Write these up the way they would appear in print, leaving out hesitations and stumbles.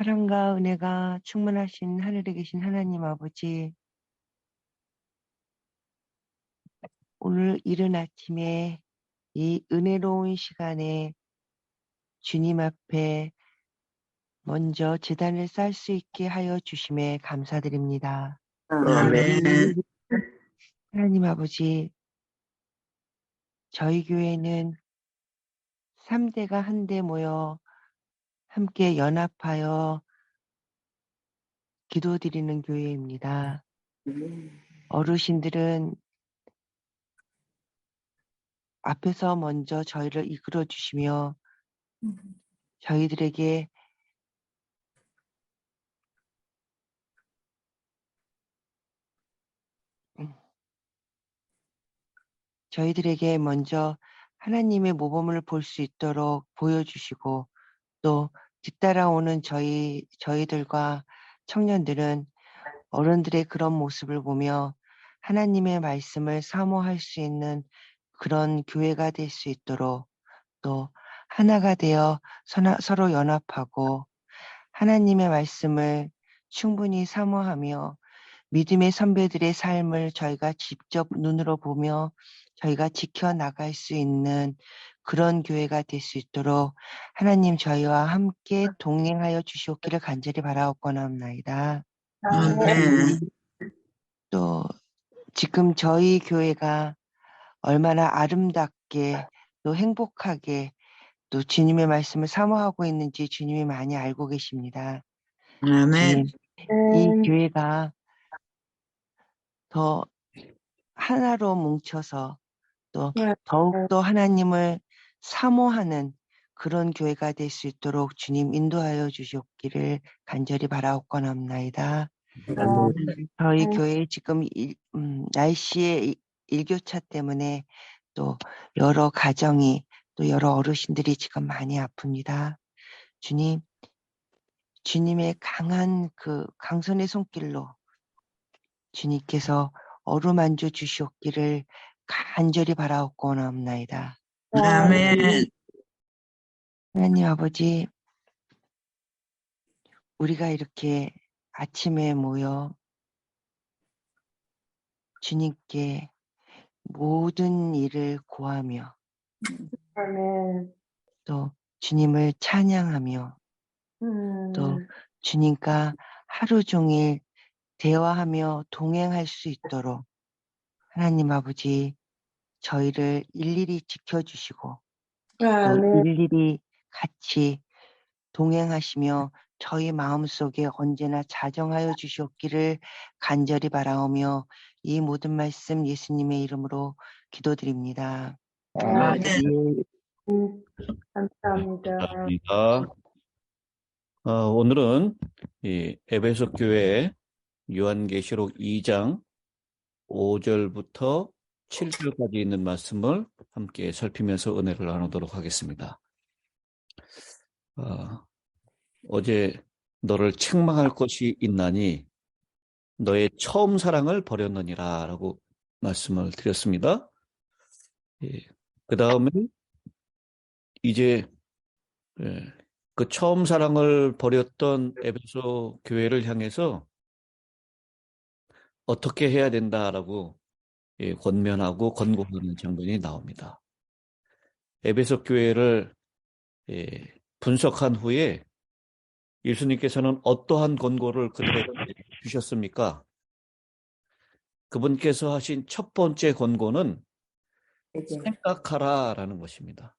사랑과 은혜가 충만하신 하늘에 계신 하나님 아버지, 오늘 이른 아침에 이 은혜로운 시간에 주님 앞에 먼저 제단을 쌓을 수 있게 하여 주심에 감사드립니다. 아멘. 하나님 아버지, 저희 교회는 3대가 한데 모여 함께 연합하여 기도드리는 교회입니다. 어르신들은 앞에서 먼저 저희를 이끌어 주시며 저희들에게 먼저 하나님의 모범을 볼 수 있도록 보여주시고 또 뒤따라오는 저희들과 청년들은 어른들의 그런 모습을 보며 하나님의 말씀을 사모할 수 있는 그런 교회가 될 수 있도록 또 하나가 되어 서로 연합하고 하나님의 말씀을 충분히 사모하며 믿음의 선배들의 삶을 저희가 직접 눈으로 보며 저희가 지켜나갈 수 있는 그런 교회가 될 수 있도록 하나님 저희와 함께 동행하여 주시옵기를 간절히 바라옵고나옵나이다. 아멘. 또 지금 저희 교회가 얼마나 아름답게 또 행복하게 또 주님의 말씀을 사모하고 있는지 주님이 많이 알고 계십니다. 아멘. 주님, 이 교회가 더 하나로 뭉쳐서 또 더욱더 하나님을 사모하는 그런 교회가 될 수 있도록 주님 인도하여 주시옵기를 간절히 바라옵고나옵나이다. 저희 교회 지금 날씨의 일교차 때문에 또 여러 가정이 또 여러 어르신들이 지금 많이 아픕니다. 주님, 주님의 강한 그 강선의 손길로 주님께서 어루만져 주시옵기를 간절히 바라옵고나옵나이다. 아멘. 하나님 아버지, 우리가 이렇게 아침에 모여 주님께 모든 일을 고하며 또 주님을 찬양하며 또 주님과 하루 종일 대화하며 동행할 수 있도록 하나님 아버지 저희를 일일이 지켜주시고 또 일일이 같이 동행하시며 저희 마음속에 언제나 자정하여 주시옵기를 간절히 바라오며 이 모든 말씀 예수님의 이름으로 기도드립니다. 아멘. 감사합니다. 오늘은 이 에베소 교회 요한계시록 2장 5절부터 7절까지 있는 말씀을 함께 살피면서 은혜를 나누도록 하겠습니다. 어제 너를 책망할 것이 있나니 너의 처음 사랑을 버렸느니라 라고 말씀을 드렸습니다. 그 다음에 이제 그 처음 사랑을 버렸던 에베소 교회를 향해서 어떻게 해야 된다라고 권면하고 권고하는 장면이 나옵니다. 에베소 교회를 분석한 후에 예수님께서는 어떠한 권고를 그들에게 주셨습니까? 그분께서 하신 첫 번째 권고는 생각하라라는 것입니다.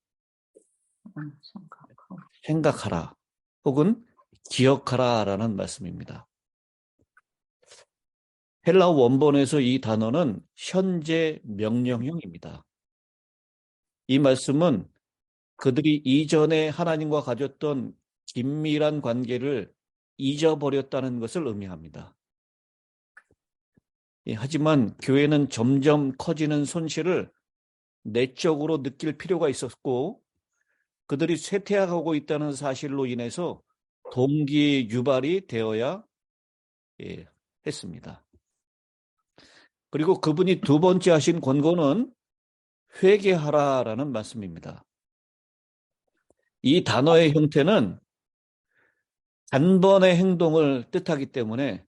생각하라 혹은 기억하라라는 말씀입니다. 헬라 원본에서 이 단어는 현재 명령형입니다. 이 말씀은 그들이 이전에 하나님과 가졌던 긴밀한 관계를 잊어버렸다는 것을 의미합니다. 하지만 교회는 점점 커지는 손실을 내적으로 느낄 필요가 있었고 그들이 쇠퇴하고 있다는 사실로 인해서 동기 유발이 되어야 했습니다. 그리고 그분이 두 번째 하신 권고는 회개하라라는 말씀입니다. 이 단어의 형태는 단번의 행동을 뜻하기 때문에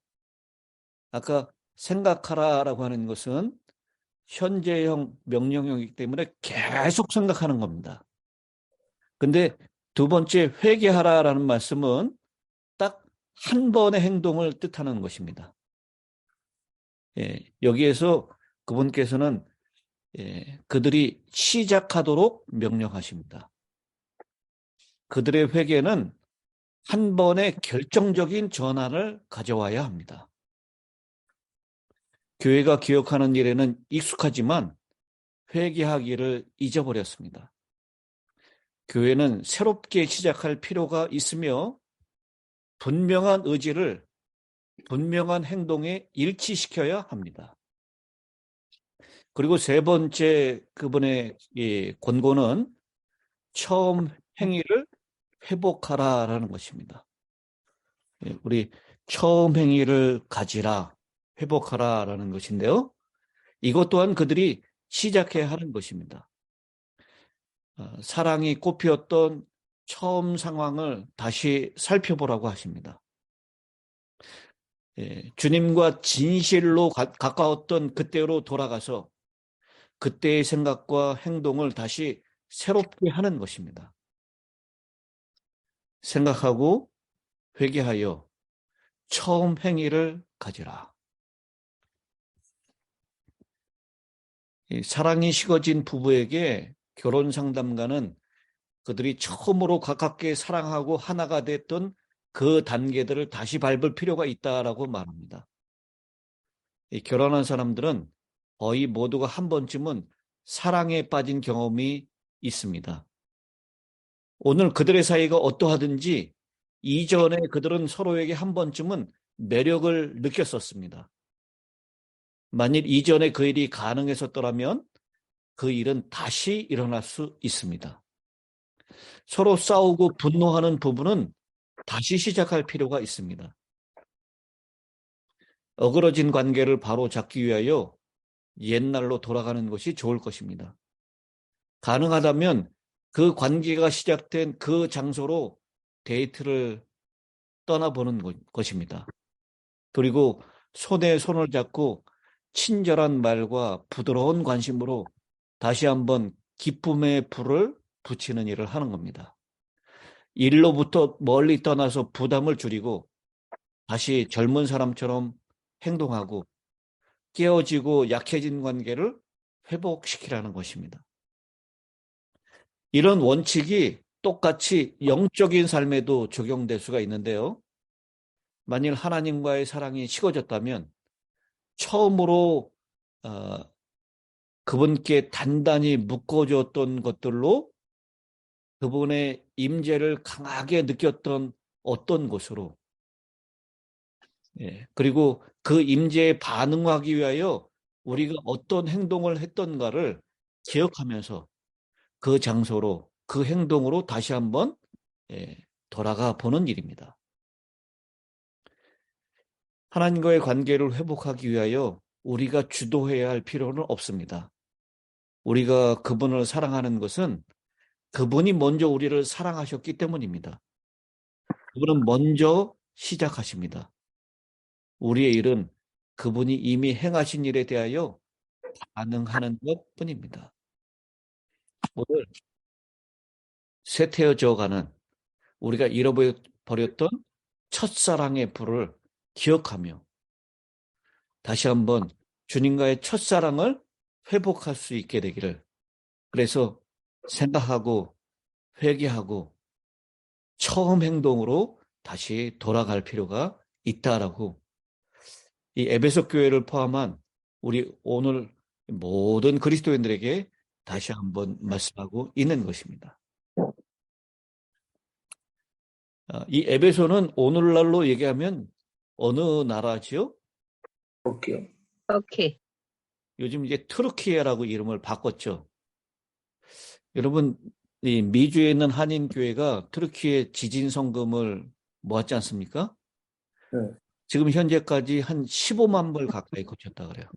아까 생각하라라고 하는 것은 현재형 명령형이기 때문에 계속 생각하는 겁니다. 근데 두 번째 회개하라라는 말씀은 딱 한 번의 행동을 뜻하는 것입니다. 예, 여기에서 그분께서는 그들이 시작하도록 명령하십니다. 그들의 회개는 한 번의 결정적인 전환을 가져와야 합니다. 교회가 기억하는 일에는 익숙하지만 회개하기를 잊어버렸습니다. 교회는 새롭게 시작할 필요가 있으며 분명한 의지를 분명한 행동에 일치시켜야 합니다. 그리고 세 번째 그분의 권고는 처음 행위를 회복하라라는 것입니다. 우리 처음 행위를 가지라, 회복하라라는 것인데요. 이것 또한 그들이 시작해야 하는 것입니다. 사랑이 꽃피었던 처음 상황을 다시 살펴보라고 하십니다. 주님과 진실로 가까웠던 그때로 돌아가서 그때의 생각과 행동을 다시 새롭게 하는 것입니다. 생각하고 회개하여 처음 행위를 가지라. 사랑이 식어진 부부에게 결혼 상담가는 그들이 처음으로 가깝게 사랑하고 하나가 됐던 그 단계들을 다시 밟을 필요가 있다라고 말합니다. 결혼한 사람들은 거의 모두가 한 번쯤은 사랑에 빠진 경험이 있습니다. 오늘 그들의 사이가 어떠하든지 이전에 그들은 서로에게 한 번쯤은 매력을 느꼈었습니다. 만일 이전에 그 일이 가능했었더라면 그 일은 다시 일어날 수 있습니다. 서로 싸우고 분노하는 부분은 다시 시작할 필요가 있습니다. 어그러진 관계를 바로 잡기 위하여 옛날로 돌아가는 것이 좋을 것입니다. 가능하다면 그 관계가 시작된 그 장소로 데이트를 떠나보는 것입니다. 그리고 손에 손을 잡고 친절한 말과 부드러운 관심으로 다시 한번 기쁨의 불을 붙이는 일을 하는 겁니다. 일로부터 멀리 떠나서 부담을 줄이고 다시 젊은 사람처럼 행동하고 깨어지고 약해진 관계를 회복시키라는 것입니다. 이런 원칙이 똑같이 영적인 삶에도 적용될 수가 있는데요. 만일 하나님과의 사랑이 식어졌다면 처음으로 그분께 단단히 묶어줬던 것들로 그분의 임재를 강하게 느꼈던 어떤 곳으로 그리고 그 임재에 반응하기 위하여 우리가 어떤 행동을 했던가를 기억하면서 그 장소로 그 행동으로 다시 한번 돌아가 보는 일입니다. 하나님과의 관계를 회복하기 위하여 우리가 주도해야 할 필요는 없습니다. 우리가 그분을 사랑하는 것은 그분이 먼저 우리를 사랑하셨기 때문입니다. 그분은 먼저 시작하십니다. 우리의 일은 그분이 이미 행하신 일에 대하여 반응하는 것뿐입니다. 오늘 쇠퇴어져가는 우리가 잃어버렸던 첫사랑의 불을 기억하며 다시 한번 주님과의 첫사랑을 회복할 수 있게 되기를, 그래서 생각하고 회개하고 처음 행동으로 다시 돌아갈 필요가 있다라고 이 에베소 교회를 포함한 우리 오늘 모든 그리스도인들에게 다시 한번 말씀하고 있는 것입니다. 이 에베소는 오늘날로 얘기하면 어느 나라지요? 오케이. 요즘 이제 트루키에라고 이름을 바꿨죠. 여러분, 이 미주에 있는 한인교회가 트루키에 지진 성금을 모았지 않습니까? 네. 지금 현재까지 한 15만 불 가까이 거쳤다 그래요.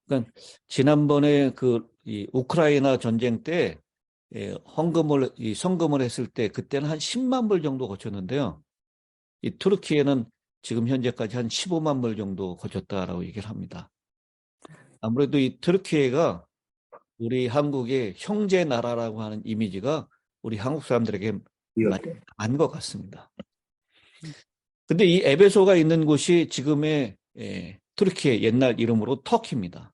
그러니까 지난번에 이 우크라이나 전쟁 때 이 성금을 했을 때 그때는 한 10만 불 정도 거쳤는데요. 이 터키에는 지금 현재까지 한 15만 불 정도 거쳤다라고 얘기를 합니다. 아무래도 이 터키가 우리 한국의 형제 나라라고 하는 이미지가 우리 한국 사람들에게 많이 안 것 같습니다. 근데 이 에베소가 있는 곳이 지금의 터키의 옛날 이름으로 터키입니다.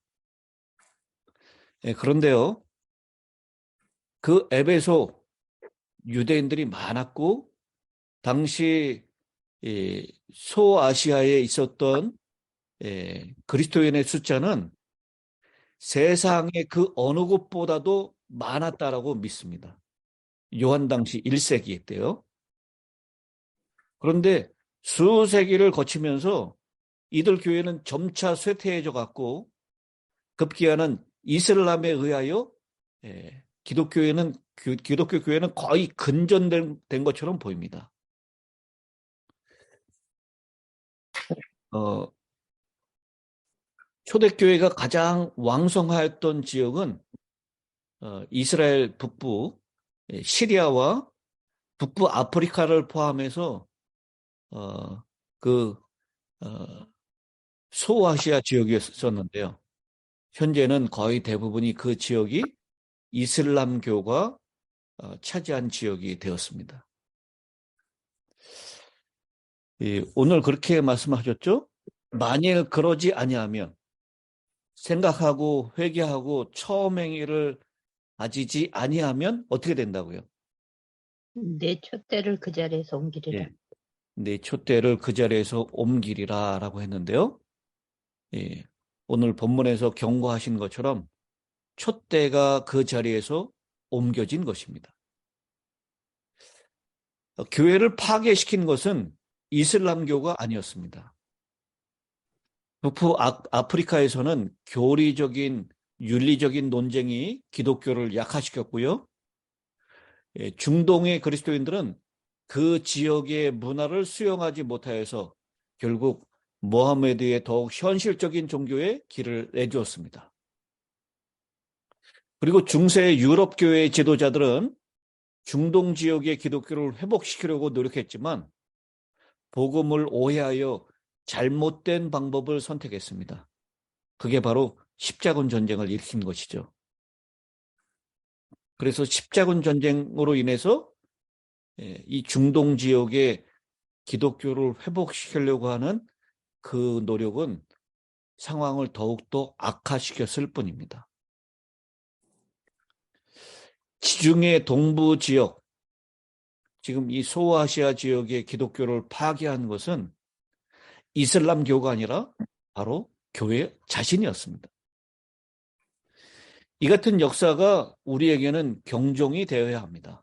그런데요, 그 에베소 유대인들이 많았고 당시 소아시아에 있었던 그리스도인의 숫자는 세상의 그 어느 곳보다도 많았다라고 믿습니다. 요한 당시 1세기 때요. 그런데 수세기를 거치면서 이들 교회는 점차 쇠퇴해져 갔고 급기야는 이슬람에 의하여 기독교 교회는 거의 근전된 것처럼 보입니다. 초대교회가 가장 왕성하였던 지역은 이스라엘 북부 시리아와 북부 아프리카를 포함해서 소아시아 지역이었었는데요. 현재는 거의 대부분이 그 지역이 이슬람교가 차지한 지역이 되었습니다. 오늘 그렇게 말씀하셨죠? 만일 그러지 아니하면 생각하고 회개하고 처음 행위를 가지지 아니하면 어떻게 된다고요? 내 촛대를 그 자리에서 옮기리라. 예, 내 촛대를 그 자리에서 옮기리라 라고 했는데요. 오늘 본문에서 경고하신 것처럼 촛대가 그 자리에서 옮겨진 것입니다. 교회를 파괴시킨 것은 이슬람교가 아니었습니다. 북부 아프리카에서는 교리적인 윤리적인 논쟁이 기독교를 약화시켰고요. 중동의 그리스도인들은 그 지역의 문화를 수용하지 못하여서 결국 모하메드의 더욱 현실적인 종교의 길을 내주었습니다. 그리고 중세 유럽 교회의 지도자들은 중동 지역의 기독교를 회복시키려고 노력했지만 복음을 오해하여 잘못된 방법을 선택했습니다. 그게 바로 십자군 전쟁을 일으킨 것이죠. 그래서 십자군 전쟁으로 인해서 이 중동 지역의 기독교를 회복시키려고 하는 그 노력은 상황을 더욱더 악화시켰을 뿐입니다. 지중해 동부 지역, 지금 이 소아시아 지역의 기독교를 파괴한 것은 이슬람교가 아니라 바로 교회 자신이었습니다. 이 같은 역사가 우리에게는 경종이 되어야 합니다.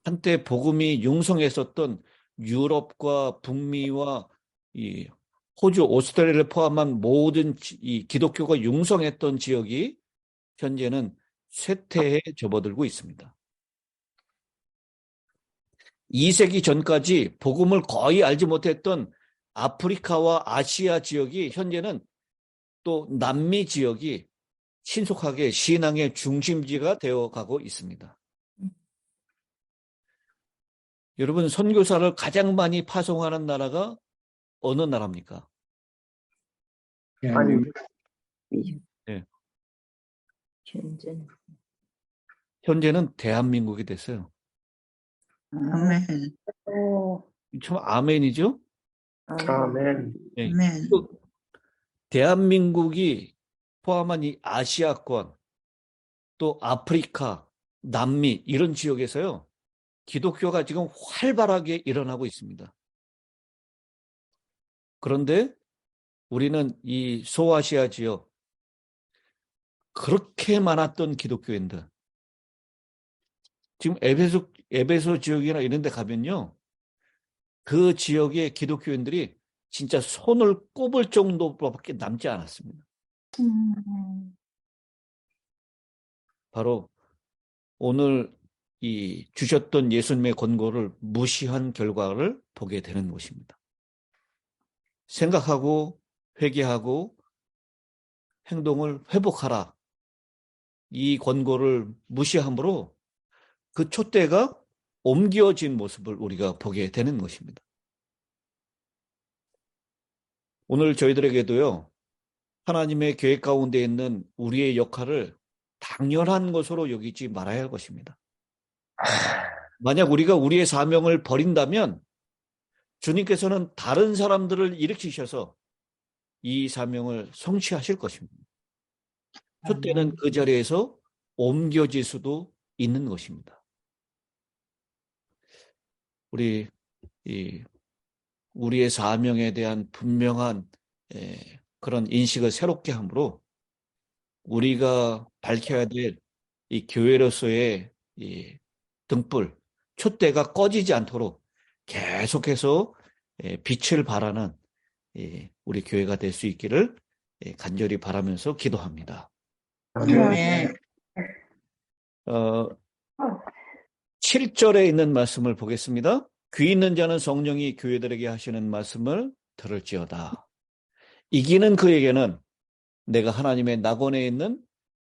한때 복음이 융성했었던 유럽과 북미와 이 호주, 오스트레일리아를 포함한 모든 이 기독교가 융성했던 지역이 현재는 쇠퇴에 접어들고 있습니다. 2세기 전까지 복음을 거의 알지 못했던 아프리카와 아시아 지역이 현재는 또 남미 지역이 신속하게 신앙의 중심지가 되어가고 있습니다. 여러분, 선교사를 가장 많이 파송하는 나라가 어느 나라입니까? 네. 현재는 대한민국이 됐어요. 아멘. 참 아멘이죠? 아멘. 네. 아멘. 대한민국이 포함한 이 아시아권, 또 아프리카, 남미 이런 지역에서요. 기독교가 지금 활발하게 일어나고 있습니다. 그런데 우리는 이 소아시아 지역 그렇게 많았던 기독교인들 지금 에베소 지역이나 이런 데 가면요. 그 지역의 기독교인들이 진짜 손을 꼽을 정도밖에 남지 않았습니다. 바로 오늘 이 주셨던 예수님의 권고를 무시한 결과를 보게 되는 것입니다. 생각하고 회개하고 행동을 회복하라. 이 권고를 무시함으로 그 촛대가 옮겨진 모습을 우리가 보게 되는 것입니다. 오늘 저희들에게도요, 하나님의 계획 가운데 있는 우리의 역할을 당연한 것으로 여기지 말아야 할 것입니다. 만약 우리가 우리의 사명을 버린다면 주님께서는 다른 사람들을 일으키셔서 이 사명을 성취하실 것입니다. 촛대는 그 자리에서 옮겨질 수도 있는 것입니다. 우리의 사명에 대한 분명한 그런 인식을 새롭게 함으로 우리가 밝혀야 될 이 교회로서의 이 등불, 촛대가 꺼지지 않도록 계속해서 빛을 발하는 우리 교회가 될 수 있기를 간절히 바라면서 기도합니다. 아멘. 7절에 있는 말씀을 보겠습니다. 귀 있는 자는 성령이 교회들에게 하시는 말씀을 들을지어다. 이기는 그에게는 내가 하나님의 낙원에 있는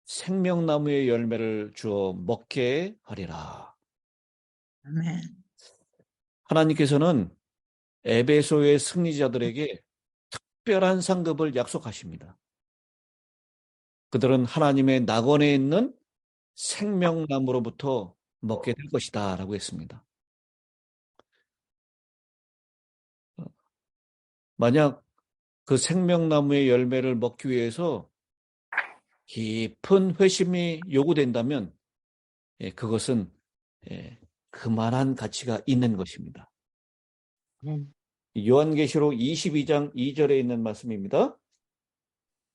생명나무의 열매를 주어 먹게 하리라. 아멘. 하나님께서는 에베소의 승리자들에게 특별한 상급을 약속하십니다. 그들은 하나님의 낙원에 있는 생명나무로부터 먹게 될 것이다 라고 했습니다. 만약 그 생명나무의 열매를 먹기 위해서 깊은 회심이 요구된다면 그것은 그만한 가치가 있는 것입니다. 요한계시록 22장 2절에 있는 말씀입니다.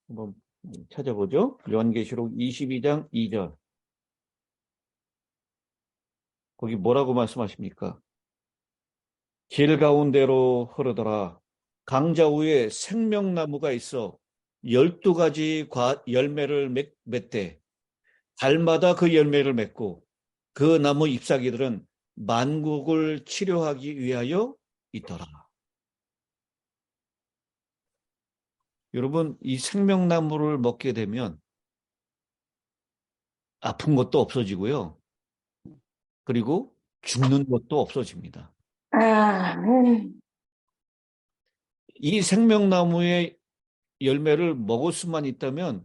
한번 찾아보죠. 요한계시록 22장 2절. 거기 뭐라고 말씀하십니까? 길 가운데로 흐르더라. 강자 위에 생명나무가 있어 12가지 열매를 맺되 달마다 그 열매를 맺고 그 나무 잎사귀들은 만국을 치료하기 위하여 있더라. 여러분, 이 생명나무를 먹게 되면 아픈 것도 없어지고요. 그리고 죽는 것도 없어집니다. 이 생명나무의 열매를 먹을 수만 있다면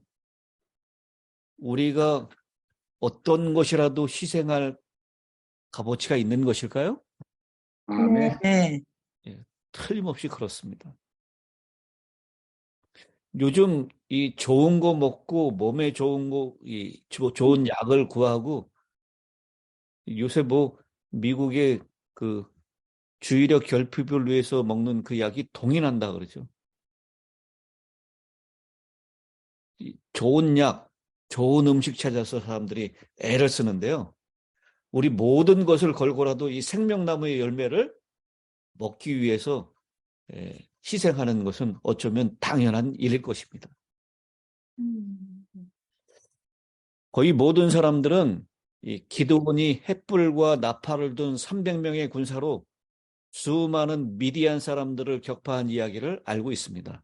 우리가 어떤 것이라도 희생할 값어치가 있는 것일까요? 아멘. 네. 틀림없이 그렇습니다. 요즘 이 좋은 거 먹고 몸에 좋은 좋은 약을 구하고 요새 미국의 그 주의력 결핍을 위해서 먹는 그 약이 동이 난다 그러죠. 좋은 약, 좋은 음식 찾아서 사람들이 애를 쓰는데요. 우리 모든 것을 걸고라도 이 생명나무의 열매를 먹기 위해서 희생하는 것은 어쩌면 당연한 일일 것입니다. 거의 모든 사람들은 이 기드온이 횃불과 나팔을 든 300명의 군사로 수많은 미디안 사람들을 격파한 이야기를 알고 있습니다.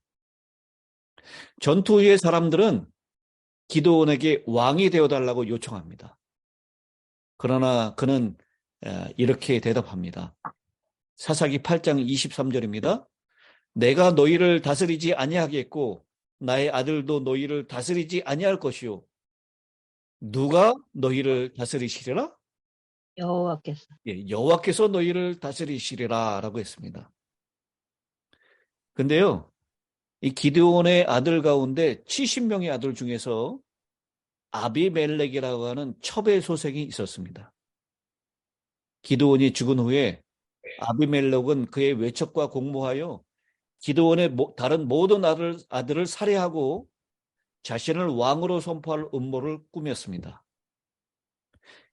전투 후에 사람들은 기드온에게 왕이 되어달라고 요청합니다. 그러나 그는 이렇게 대답합니다. 사사기 8장 23절입니다. 내가 너희를 다스리지 아니하겠고 나의 아들도 너희를 다스리지 아니할 것이요. 누가 너희를 다스리시리라? 여호와께서. 여호와께서 너희를 다스리시리라 라고 했습니다. 근데요, 이 기드온의 아들 가운데 70명의 아들 중에서 아비멜렉이라고 하는 첩의 소생이 있었습니다. 기드온이 죽은 후에 아비멜렉은 그의 외척과 공모하여 기드온의 다른 모든 아들을 살해하고 자신을 왕으로 선포할 음모를 꾸몄습니다.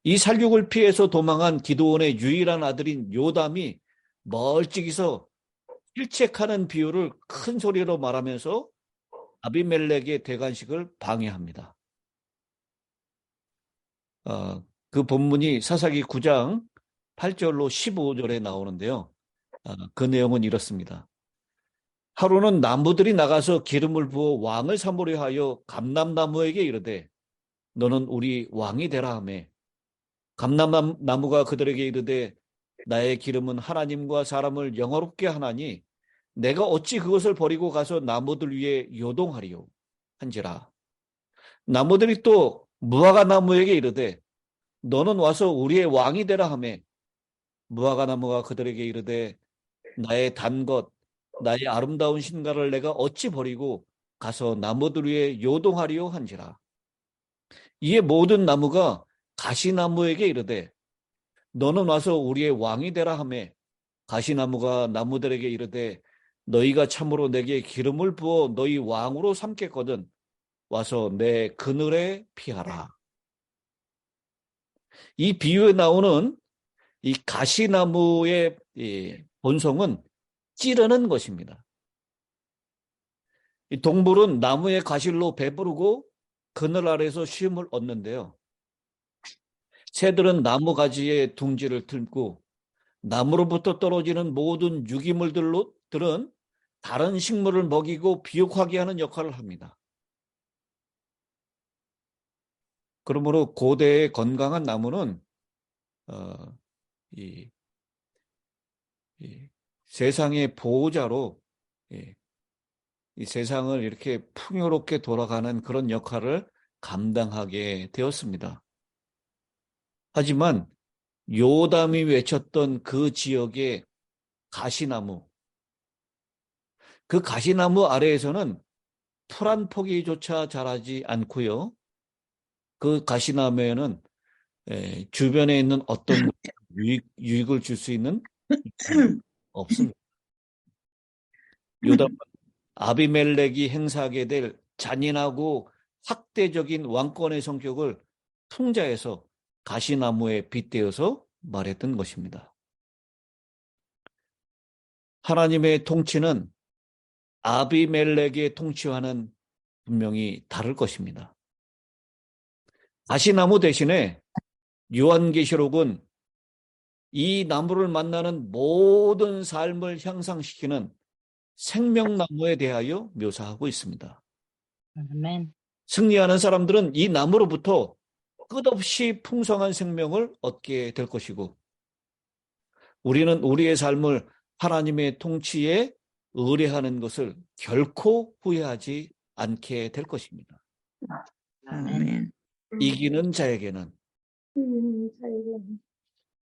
이 살육을 피해서 도망한 기드온의 유일한 아들인 요담이 멀찍이서 실책하는 비유를 큰 소리로 말하면서 아비멜렉의 대관식을 방해합니다. 그 본문이 사사기 9장 8절로 15절에 나오는데요. 그 내용은 이렇습니다. 하루는 나무들이 나가서 기름을 부어 왕을 삼으려 하여 감람나무에게 이르되 너는 우리 왕이 되라 하매 감람나무가 그들에게 이르되 나의 기름은 하나님과 사람을 영화롭게 하나니 내가 어찌 그것을 버리고 가서 나무들 위에 요동하리요 한지라. 나무들이 또 무화과 나무에게 이르되 너는 와서 우리의 왕이 되라 하매 무화과 나무가 그들에게 이르되 나의 단 것 나의 아름다운 신가를 내가 어찌 버리고 가서 나무들 위에 요동하리요 한지라. 이에 모든 나무가 가시나무에게 이르되 너는 와서 우리의 왕이 되라 하매 가시나무가 나무들에게 이르되 너희가 참으로 내게 기름을 부어 너희 왕으로 삼겠거든 와서 내 그늘에 피하라. 이 비유에 나오는 이 가시나무의 본성은 찌르는 것입니다. 이 동물은 나무의 가실로 배부르고 그늘 아래에서 쉼을 얻는데요. 새들은 나무 가지에 둥지를 틀고 나무로부터 떨어지는 모든 유기물들은 다른 식물을 먹이고 비옥하게 하는 역할을 합니다. 그러므로 고대의 건강한 나무는 이 세상의 보호자로 이 세상을 이렇게 풍요롭게 돌아가는 그런 역할을 감당하게 되었습니다. 하지만 요담이 외쳤던 그 지역의 가시나무, 그 가시나무 아래에서는 풀 한 포기조차 자라지 않고요. 그 가시나무에는 주변에 있는 어떤 유익을 줄 수 있는 없습니다. 요담은 아비멜렉이 행사하게 될 잔인하고 학대적인 왕권의 성격을 풍자해서 가시나무에 빗대어서 말했던 것입니다. 하나님의 통치는 아비멜렉의 통치와는 분명히 다를 것입니다. 가시나무 대신에 요한계시록은 이 나무를 만나는 모든 삶을 향상시키는 생명나무에 대하여 묘사하고 있습니다. 아멘. 승리하는 사람들은 이 나무로부터 끝없이 풍성한 생명을 얻게 될 것이고 우리는 우리의 삶을 하나님의 통치에 의뢰하는 것을 결코 후회하지 않게 될 것입니다. 아멘. 이기는 자에게는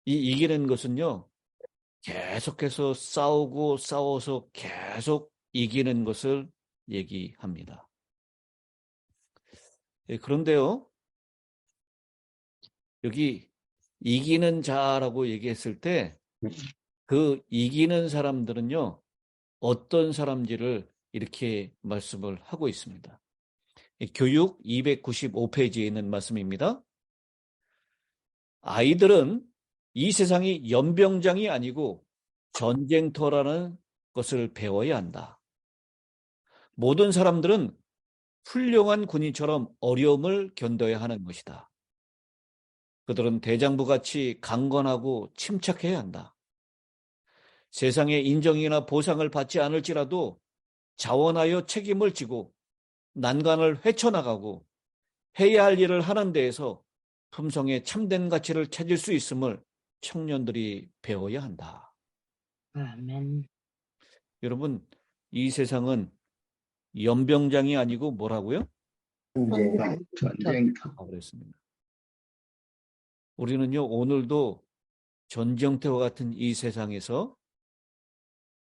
이 이기는 것은요. 계속해서 싸우고 싸워서 계속 이기는 것을 얘기합니다. 그런데요. 여기 이기는 자라고 얘기했을 때 그 이기는 사람들은요. 어떤 사람인지를 이렇게 말씀을 하고 있습니다. 교육 295페이지에 있는 말씀입니다. 아이들은 이 세상이 연병장이 아니고 전쟁터라는 것을 배워야 한다. 모든 사람들은 훌륭한 군인처럼 어려움을 견뎌야 하는 것이다. 그들은 대장부같이 강건하고 침착해야 한다. 세상의 인정이나 보상을 받지 않을지라도 자원하여 책임을 지고 난관을 헤쳐나가고 해야 할 일을 하는 데에서 품성의 참된 가치를 찾을 수 있음을 청년들이 배워야 한다. 아멘. 여러분, 이 세상은 연병장이 아니고 뭐라고요? 전쟁터. 그랬습니다. 우리는요, 오늘도 전쟁터와 같은 이 세상에서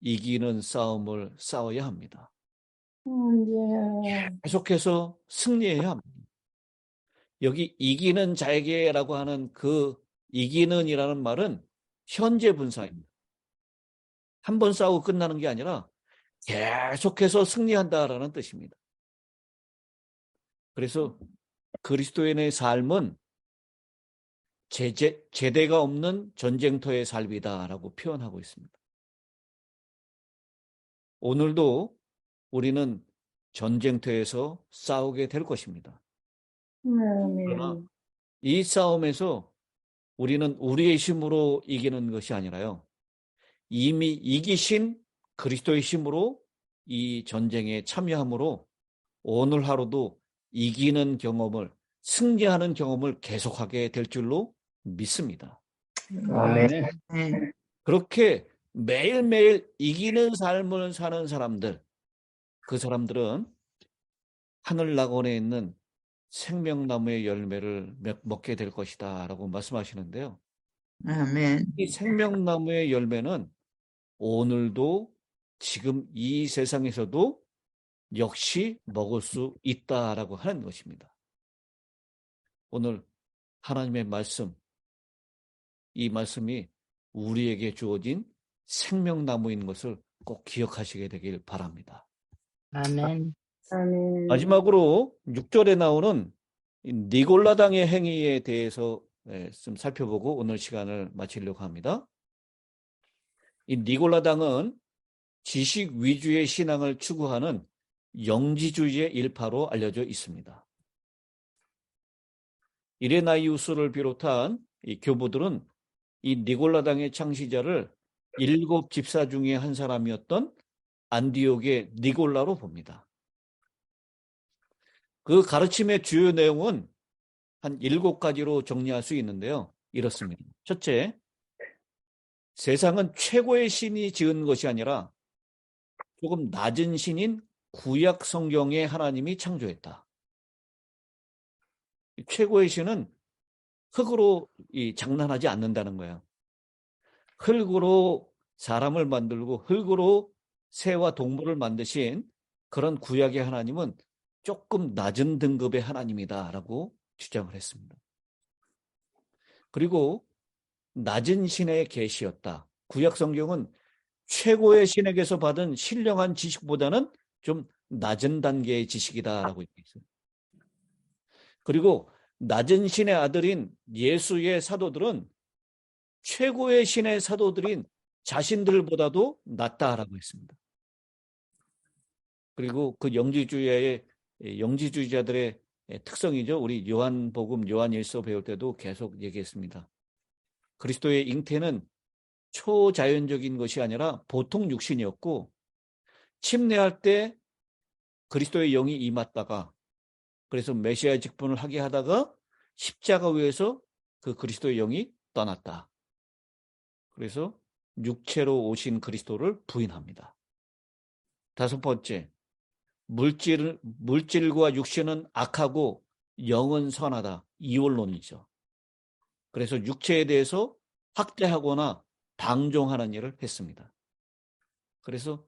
이기는 싸움을 싸워야 합니다. 계속해서 승리해야 합니다. 여기 이기는 자에게라고 하는 그 이기는이라는 말은 현재 분사입니다. 한 번 싸우고 끝나는 게 아니라 계속해서 승리한다라는 뜻입니다. 그래서 그리스도인의 삶은 제대가 없는 전쟁터의 삶이다라고 표현하고 있습니다. 오늘도 우리는 전쟁터에서 싸우게 될 것입니다. 그러나 이 싸움에서 우리는 우리의 힘으로 이기는 것이 아니라요. 이미 이기신 그리스도의 힘으로 이 전쟁에 참여함으로 오늘 하루도 이기는 경험을 승리하는 경험을 계속하게 될 줄로 믿습니다. 아멘. 아멘. 그렇게 매일매일 이기는 삶을 사는 사람들, 그 사람들은 하늘 낙원에 있는 생명나무의 열매를 먹게 될 것이다 라고 말씀하시는데요. 아멘. 이 생명나무의 열매는 오늘도 지금 이 세상에서도 역시 먹을 수 있다라고 하는 것입니다. 오늘 하나님의 말씀, 이 말씀이 우리에게 주어진 생명나무인 것을 꼭 기억하시게 되길 바랍니다. 아멘. 마지막으로 6절에 나오는 이 니골라당의 행위에 대해서 좀 살펴보고 오늘 시간을 마치려고 합니다. 이 니골라당은 지식 위주의 신앙을 추구하는 영지주의의 일파로 알려져 있습니다. 이레나이우스를 비롯한 이 교부들은 이 니골라당의 창시자를 7 집사 중에 한 사람이었던 안디옥의 니골라로 봅니다. 그 가르침의 주요 내용은 한 7가지로 정리할 수 있는데요. 이렇습니다. 첫째, 세상은 최고의 신이 지은 것이 아니라 조금 낮은 신인 구약 성경의 하나님이 창조했다. 최고의 신은 흙으로 장난하지 않는다는 거예요. 흙으로 사람을 만들고 흙으로 새와 동물을 만드신 그런 구약의 하나님은 조금 낮은 등급의 하나님이다라고 주장을 했습니다. 그리고 낮은 신의 계시였다. 구약 성경은 최고의 신에게서 받은 신령한 지식보다는 좀 낮은 단계의 지식이다라고 얘기했어요. 그리고 낮은 신의 아들인 예수의 사도들은 최고의 신의 사도들인 자신들보다도 낫다라고 했습니다. 그리고 그 영지주의자들의 특성이죠. 우리 요한복음, 요한일서 배울 때도 계속 얘기했습니다. 그리스도의 잉태는 초자연적인 것이 아니라 보통 육신이었고 침례할 때 그리스도의 영이 임했다가 그래서 메시아 직분을 하게 하다가 십자가 위에서 그 그리스도의 영이 떠났다. 그래서 육체로 오신 그리스도를 부인합니다. 5번째, 물질과 육신은 악하고 영은 선하다. 이원론이죠. 그래서 육체에 대해서 학대하거나 방종하는 일을 했습니다. 그래서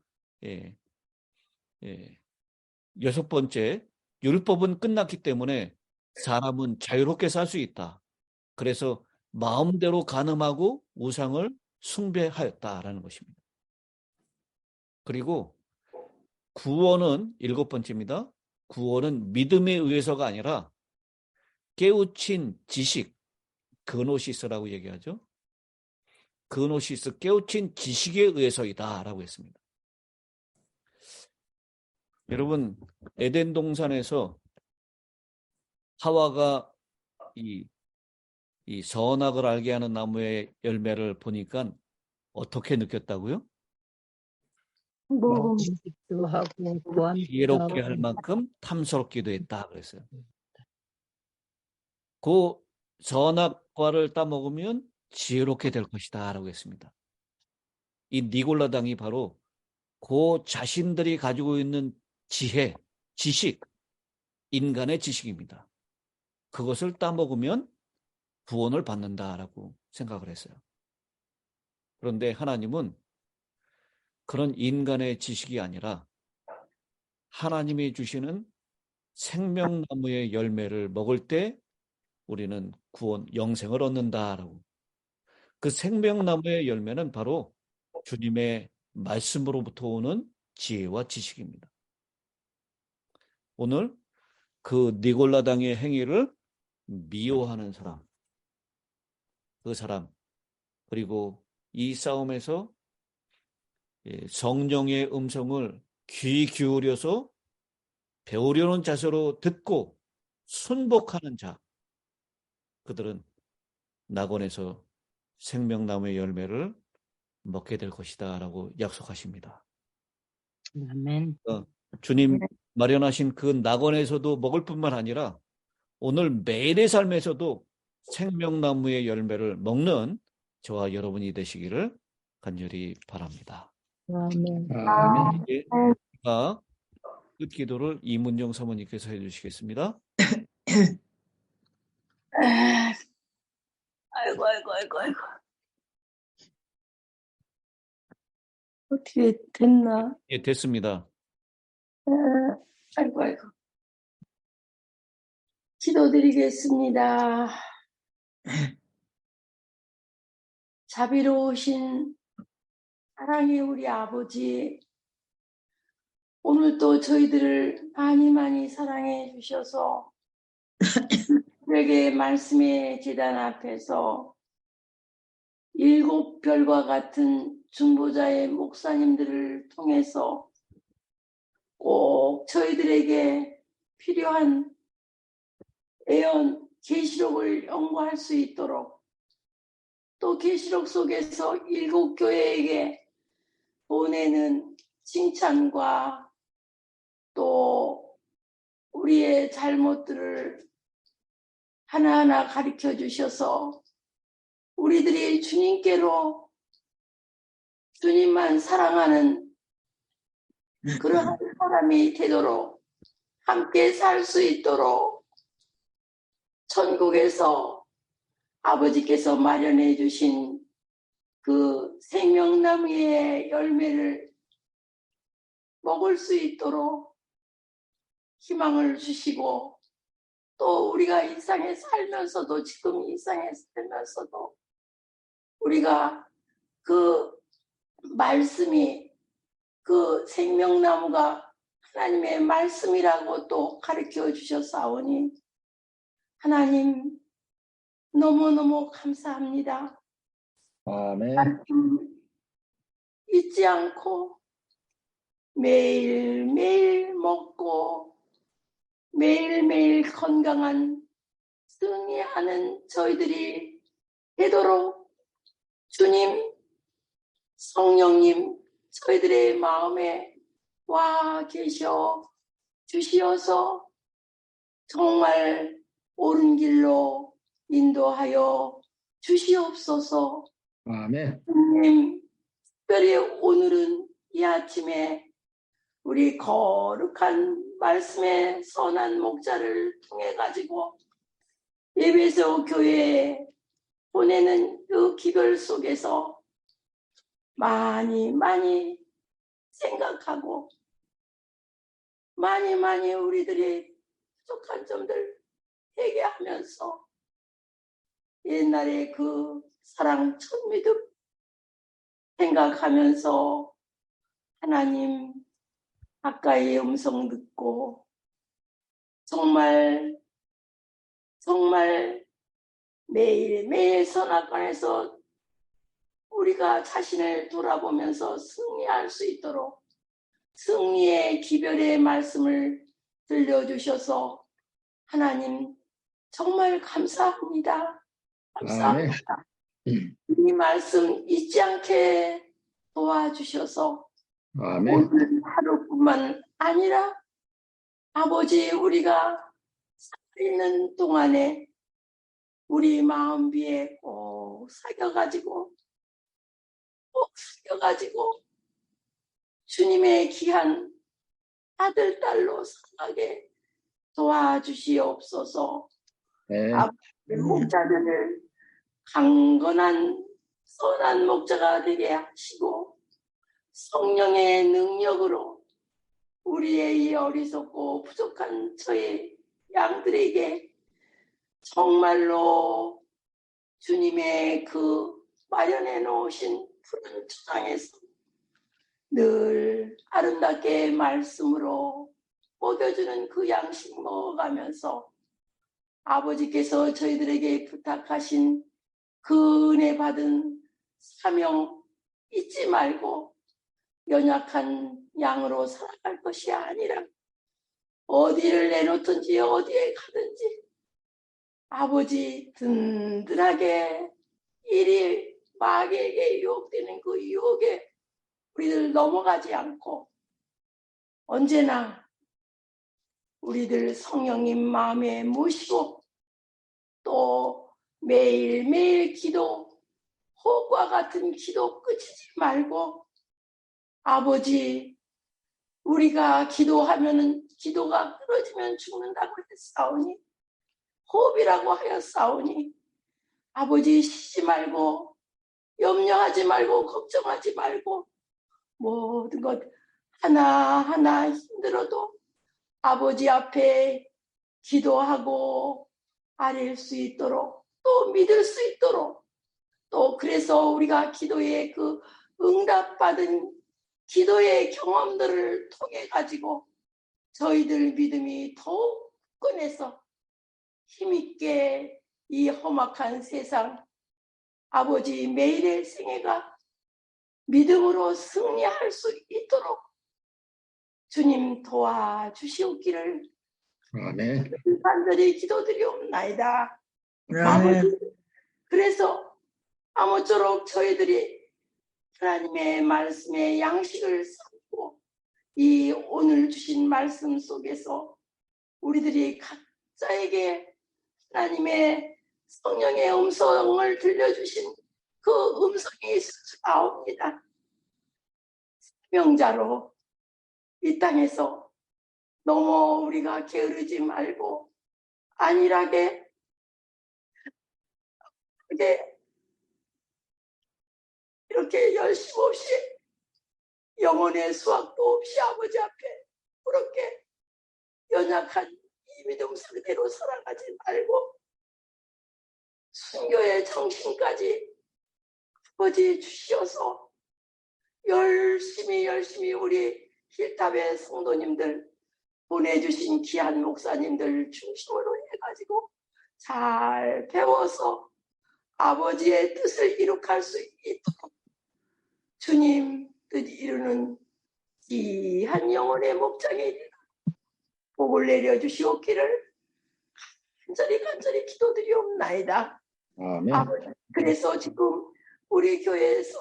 6번째, 율법은 끝났기 때문에 사람은 자유롭게 살 수 있다. 그래서 마음대로 간음하고 우상을 숭배하였다라는 것입니다. 그리고 구원은 7번째입니다. 구원은 믿음에 의해서가 아니라 깨우친 지식, 그노시스라고 얘기하죠. 그노시스, 깨우친 지식에 의해서이다라고 했습니다. 여러분, 에덴 동산에서 하와가 이 선악을 알게 하는 나무의 열매를 보니까 어떻게 느꼈다고요? 지식도 하고 보안도 지혜롭게 할 하고. 만큼 탐스럽기도 했다 그랬어요. 그 선악과를 따먹으면 지혜롭게 될 것이다 라고 했습니다. 이 니골라당이 바로 그 자신들이 가지고 있는 지혜, 지식, 인간의 지식입니다. 그것을 따먹으면 구원을 받는다라고 생각을 했어요. 그런데 하나님은 그런 인간의 지식이 아니라 하나님이 주시는 생명나무의 열매를 먹을 때 우리는 구원, 영생을 얻는다라고. 그 생명나무의 열매는 바로 주님의 말씀으로부터 오는 지혜와 지식입니다. 오늘 그 니골라당의 행위를 미워하는 사람, 그 사람, 그리고 이 싸움에서 성령의 음성을 귀 기울여서 배우려는 자세로 듣고 순복하는 자, 그들은 낙원에서 생명나무의 열매를 먹게 될 것이다 라고 약속하십니다. 아멘. 주님 마련하신 그 낙원에서도 먹을 뿐만 아니라 오늘 매일의 삶에서도 생명나무의 열매를 먹는 저와 여러분이 되시기를 간절히 바랍니다. 아멘. 아멘. 자, 끝기도를 이문정 사모님께서 해주시겠습니다. 아이고. 어떻게 됐나? 예, 됐습니다. 아이고. 기도드리겠습니다. 자비로우신 사랑의 우리 아버지, 오늘 또 저희들을 많이 사랑해 주셔서 우리에게 말씀의 제단 앞에서 7별과 같은 중보자의 목사님들을 통해서 꼭 저희들에게 필요한 애언 계시록을 연구할 수 있도록, 또 계시록 속에서 7교회에게 보내는 칭찬과 또 우리의 잘못들을 하나하나 가르쳐 주셔서 우리들이 주님께로, 주님만 사랑하는 그러한 사람이 되도록, 함께 살 수 있도록 천국에서 아버지께서 마련해 주신 그 생명나무의 열매를 먹을 수 있도록 희망을 주시고, 또 우리가 이 세상에 살면서도, 지금 이 세상에 살면서도 우리가 그 말씀이, 그 생명나무가 하나님의 말씀이라고 또 가르쳐 주셨사오니 하나님 너무너무 감사합니다. 아멘. 잊지 않고 매일매일 먹고 매일매일 건강한 승리하는 저희들이 되도록 주님, 성령님, 저희들의 마음에 와 계셔 주시어서 정말 옳은 길로 인도하여 주시옵소서. 아멘. 주님, 특별히 오늘은 이 아침에 우리 거룩한 말씀의 선한 목자를 통해 가지고 에베소 교회에 보내는 그 기별 속에서 많이 생각하고 많이 우리들의 부족한 점들 회개하면서 옛날에 그 사랑 첫 믿음 생각하면서 하나님 가까이 음성 듣고 정말 매일매일 선악관에서 우리가 자신을 돌아보면서 승리할 수 있도록 승리의 기별의 말씀을 들려주셔서 하나님 정말 감사합니다. 감사합니다. 이 말씀 잊지 않게 도와주셔서 아멘. 오늘 하루뿐만 아니라 아버지, 우리가 살아있는 동안에 우리 마음 위에 꼭 새겨가지고 주님의 귀한 아들, 딸로 살아가게 도와주시옵소서. 네. 아버지, 목자들을 강건한 선한 목자가 되게 하시고 성령의 능력으로 우리의 이 어리석고 부족한 저의 양들에게 정말로 주님의 그 마련해 놓으신 푸른 초장에서 늘 아름답게 말씀으로 먹여주는 그 양식 먹어가면서 아버지께서 저희들에게 부탁하신 그 은혜 받은 사명 잊지 말고 연약한 양으로 살아갈 것이 아니라 어디를 내놓든지 어디에 가든지 아버지 든든하게 이리 마귀에게 유혹되는 그 유혹에 우리들 넘어가지 않고 언제나 우리들 성령님 마음에 모시고 또 매일매일 기도, 호흡과 같은 기도 끝이지 말고 아버지 우리가 기도하면은 기도가 끊어지면 죽는다고 했사오니 호흡이라고 하였사오니 아버지 쉬지 말고 염려하지 말고 걱정하지 말고 모든 것 하나하나 힘들어도 아버지 앞에 기도하고 아뢰일 수 있도록 또 믿을 수 있도록 또 그래서 우리가 기도의 그 응답받은 기도의 경험들을 통해 가지고 저희들 믿음이 더욱 꺼내서 힘있게 이 험악한 세상 아버지 매일의 생애가 믿음으로 승리할 수 있도록 주님 도와주시옵기를 아멘. 간절히 기도드리옵나이다. 아멘. 아버지 그래서 아무쪼록 저희들이 하나님의 말씀의 양식을 삼고 이 오늘 주신 말씀 속에서 우리들이 각자에게 하나님의 성령의 음성을 들려주신 그 음성이 나옵니다. 명자로 이 땅에서 너무 우리가 게으르지 말고 안일하게 이렇게 열심 없이 영혼의 수확도 없이 아버지 앞에 그렇게 연약한 이 믿음 상태로 살아가지 말고 순교의 정신까지 아버지 주시어서 열심히 우리 힐탑의 성도님들 보내주신 귀한 목사님들 중심으로 해가지고 잘 배워서 아버지의 뜻을 이룩할 수 있도록 주님 뜻 이루는 귀한 영혼의 목장에 복을 내려주시옵기를 간절히 기도드리옵나이다. 아멘. 아버지, 그래서 지금 우리 교회에서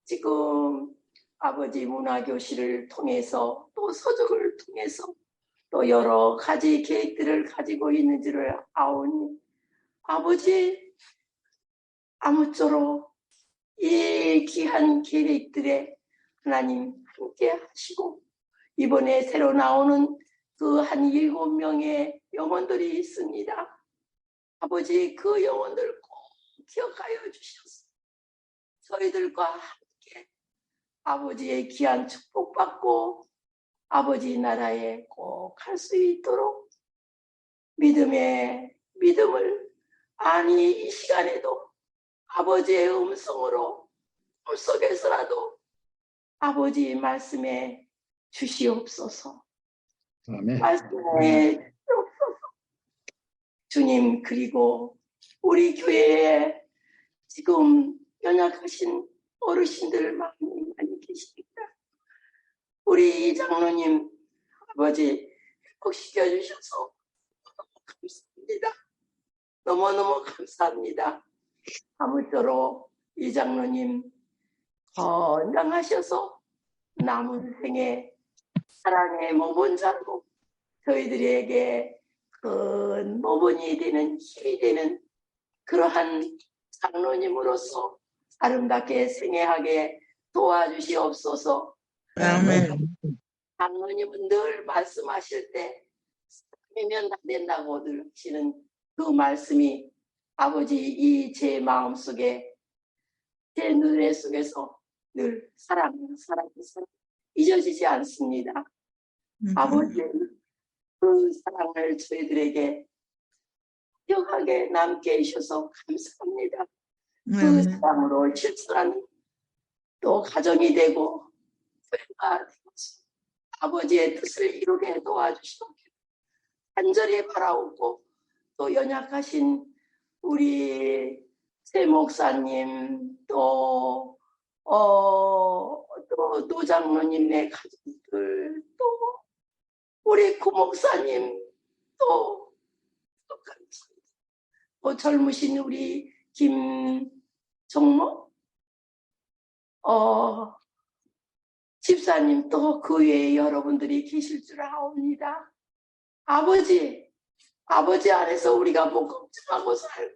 지금 아버지 문화교실을 통해서 또 서적을 통해서 또 여러 가지 계획들을 가지고 있는 줄을 아오니 아버지 아무쪼록 이 귀한 계획들에 하나님 함께 하시고 이번에 새로 나오는 그 한 7명의 영혼들이 있습니다. 아버지 그 영혼들 꼭 기억하여 주셔서 저희들과 함께 아버지의 귀한 축복받고 아버지 나라에 꼭 갈 수 있도록 믿음을 아니 이 시간에도 아버지의 음성으로 꿈속에서라도 아버지 말씀에 주시옵소서. 아멘. 말씀에 주시옵소서. 주님 그리고 우리 교회에 지금 연약하신 어르신들 많이 계십니다. 우리 장로님 아버지 회복시켜 주셔서 감사합니다. 너무너무 감사합니다. 아무쪼록 이 장로님 건강하셔서 남은 생에 사랑의 모본자로 저희들에게 큰 모본이 되는 힘이 되는 그러한 장로님으로서 아름답게 생애하게 도와주시옵소서. 아멘. 장로님은 늘 말씀하실 때 사람이면 다 된다고 늘 하시는 그 말씀이 아버지 이 제 마음속에 제 눈에 속에서 늘 사랑 잊어지지 않습니다. 아버지 그 사랑을 저희들에게 기억하게 남게 해주셔서 감사합니다. 그 사랑으로 실천하는 또 가정이 되고 교회가 되어서 아버지의 뜻을 이루게 도와주시옵기를 간절히 바라오고 또 연약하신 우리 새 목사님 또 노장로님의 가족들 또 우리 구목사님 또 젊으신 우리 김종모 집사님 또 그 외에 여러분들이 계실 줄 아옵니다. 아버지 안에서 우리가 뭐 걱정하고 살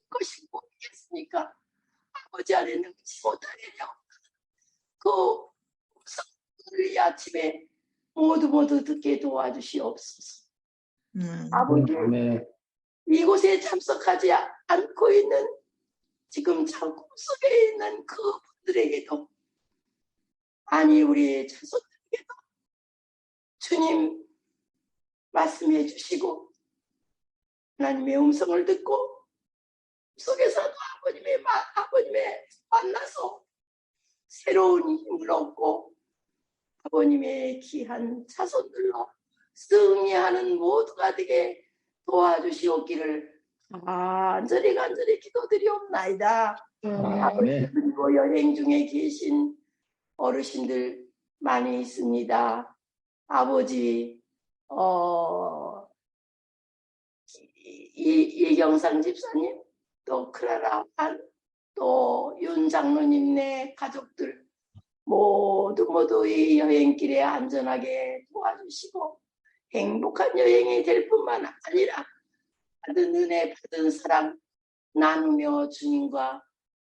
것이 뭐겠습니까? 아버지 안에 능치 못하겠냐. 그 성도를 이 아침에 모두 듣게 도와주시옵소서. 아버지, 아멘. 이곳에 참석하지 않고 있는 지금 창고 속에 있는 그분들에게도, 아니 우리 자손들에게도 주님 말씀해 주시고 하나님의 음성을 듣고 속에서도 아버님의 만나서 새로운 힘을 얻고 아버님의 귀한 자손들로 승리하는 모두가 되게 도와주시옵기를 간절히 기도드리옵나이다. 아멘. 그리고 여행 중에 계신 어르신들 많이 있습니다. 아버지, 이경상 집사님, 또 크라라 반, 또 윤 장로님네 가족들 모두 이 여행길에 안전하게 도와주시고 행복한 여행이 될 뿐만 아니라 받은 은혜, 받은 사랑 나누며 주님과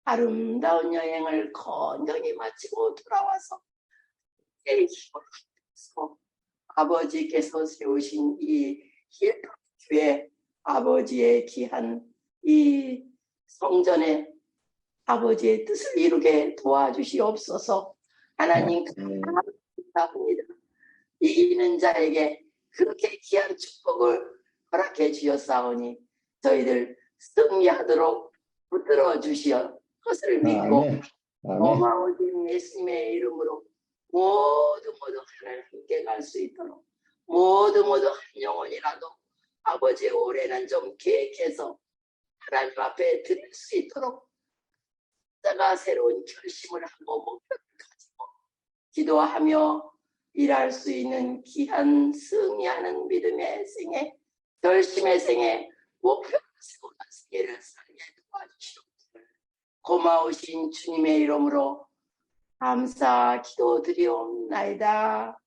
아름다운 여행을 건강히 마치고 돌아와서 힘을 얻어서 아버지께서 세우신 이 힐교회 아버지의 귀한 이 성전에 아버지의 뜻을 이루게 도와주시옵소서. 하나님 감사합니다. 이기는 자에게 그렇게 귀한 축복을 허락해 주셨사오니 저희들 승리하도록 붙들어 주시어 것을 믿고 아멘. 아멘. 고마우신 예수님의 이름으로 모두 하나님 함께 갈 수 있도록 모두 한 영혼이라도 아버지 올해는 좀 계획해서 하나님 앞에 드릴 수 있도록 내가 새로운 결심을 하고 목표를 가지고 기도하며 일할 수 있는 귀한 승리하는 믿음의 생애, 결심의 생애, 목표를 세우는 생애를 살게 도와주시옵기를 고마우신 주님의 이름으로 감사 기도드리옵나이다.